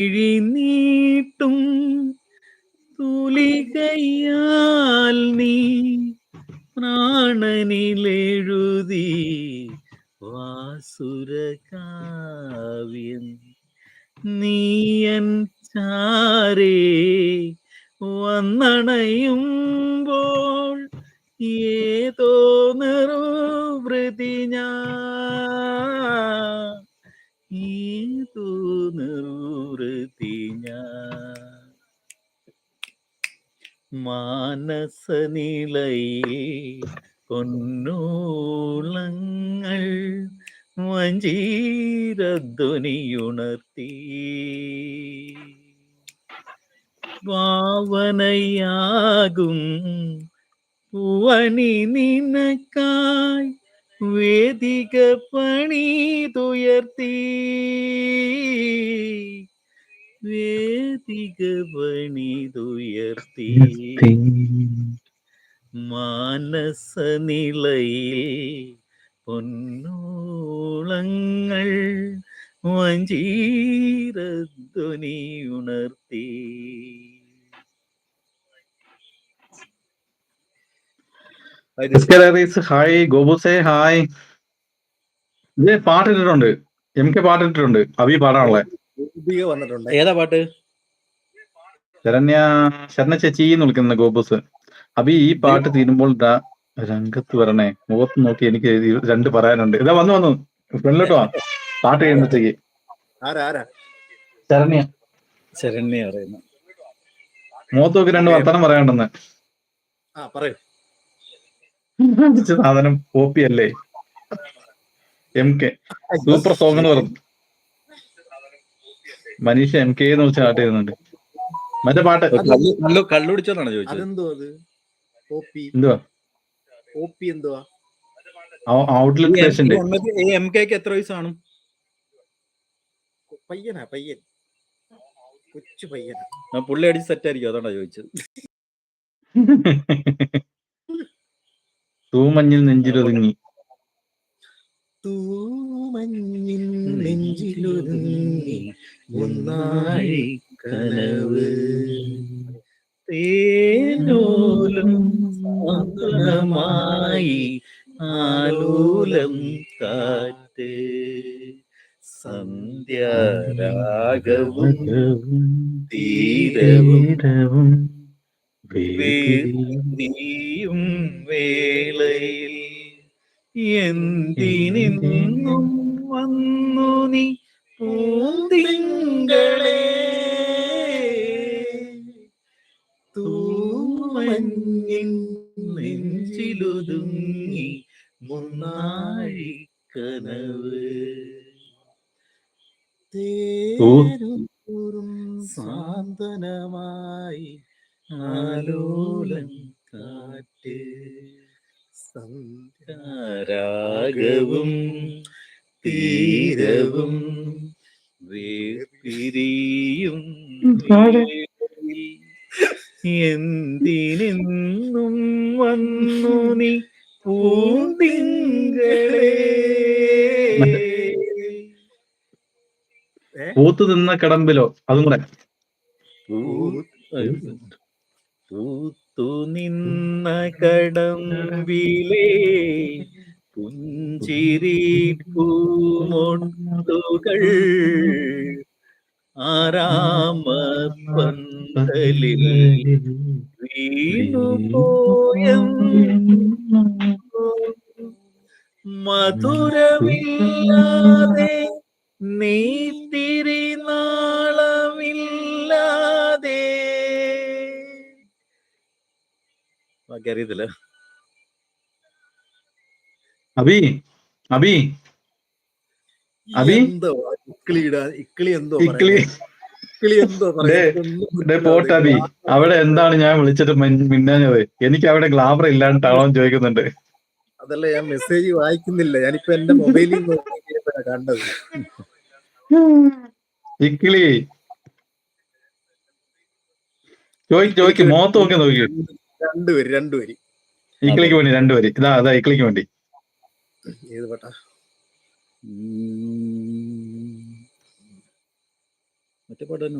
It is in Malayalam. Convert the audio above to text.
കിഴിനീട്ടും തൂലികയാൽ നീ പ്രാണനിലെഴുതി വാസുരകാവ്യം നീയൻ ചാരേ വന്നണയുമ്പോൾ ഏതോ നിർവൃതി ഞാൻ ഏതോ നിർവൃതി ഞാൻ മാനസനിലയിൽ പൊന്നോളങ്ങൾ മഞ്ജീരധ്വനിയുണർത്തി ഭാവനയാകും പൂവനി നിനക്കായി വേദിക പണിതുയർത്തി വേദിക പണിതുയർത്തി മാനസനിലയിൽ പൊന്നോളങ്ങൾ മഞ്ജീരധ്വനിയുണർത്തി. Hi ഗോബുസേ, hi. ഇത് പാട്ടിട്ടിട്ടുണ്ട്, MK പാട്ടിട്ടിട്ടുണ്ട്. അഭി പാടാനുള്ളത് വന്നിട്ടുണ്ട്. ഏതാ പാട്ട്? ശരണ്യ ചേച്ചി എന്ന് വിളിക്കുന്ന ഗോബുസ്. അഭി ഈ പാട്ട് തീരുമ്പോൾ രംഗത്ത് വരണേ, മുഖത്ത് നോക്കി എനിക്ക് രണ്ട് പറയാനുണ്ട്. ഇതാ വന്നു ഫ്രണ്ടിലോട്ടോ പാട്ട് കഴിയുമ്പോഴത്തേക്ക്. ശരണ്യ പറയുന്നു. മുഖത്ത് നോക്കി രണ്ട് വർത്തമാനം പറയാനുണ്ടെന്ന്. സാധനം കോപ്പി അല്ലേ? MK സൂപ്പർ സോങ് എന്ന് പറഞ്ഞു. മനീഷ MK എന്ന് വെച്ച് പാട്ട് ചെയ്യുന്നുണ്ട്. മറ്റേ പാട്ട് കള്ളുടിച്ചോന്നാണ് ചോദിച്ചത്. എന്തുവാ ഔട്ട്ലെറ്റ് പേഷ്യന്റ്. MKക്ക് എത്ര വയസ്സ് കാണും? പയ്യൻ കൊച്ചു പയ്യനാ. പുള്ളി അടിച്ച് സെറ്റ് ആയിരിക്കും, അതാണോ ചോദിച്ചത്. തൂമഞ്ഞിൽ നെഞ്ചിലൊതുങ്ങി കനവ് തേനോലും ആലോലം കാറ്റ് സന്ധ്യാരാഗവും തീരവും നീയും വേളയിൽ എന്തിനും വന്നു നീ പൂന്തിങ്കളെ തൂമഞ്ഞിൻ നെഞ്ചിലൊതുങ്ങി മുന്നാഴി കനവ് തേരും സാന്ത്വനമായി ആലോലം കാറ്റ് സന്ധ്യാരാഗവും തീരവും വേർപിരിയും എന്തിനെന്നും വന്നു നീ പൂന്തിങ്കളെ പൂത്തു നിന്ന കടമ്പിലോ, അതും കൂടെ. പൂത്തു നിന്ന കടമ്പിലേ പുഞ്ചിരി പൂമൊട്ടുകൾ ആരാമപ്പന്തലിൽ വീണുപോയ മധുരമില്ലാതെ നീത്തിരി നാളമില്ലാതെ. അറിയത്തില്ല. അഭി പോട്ടെ അഭി, അവിടെ എന്താണ് ഞാൻ വിളിച്ചിട്ട് മിന്നാഞ്ഞത്? എനിക്ക് അവിടെ ഗ്ലാമർ ഇല്ലാണ്ടാണോ ചോദിക്കുന്നുണ്ട്. അതല്ല, ഞാൻ മെസ്സേജ് വായിക്കുന്നില്ല, ഞാനിപ്പോ എന്റെ മൊബൈലിൽ കണ്ടത്. ഇക്കിളി ചോദിക്കും, മുഖത്ത് നോക്കി രണ്ടുപേര് ഇക്കിളിക്ക് വേണ്ടി രണ്ടുപേര്. ഇതാ ഇക്കിളിക്ക് വേണ്ടി. ഏത് പാട്ടാ? മറ്റേ പാട്ട് തന്നെ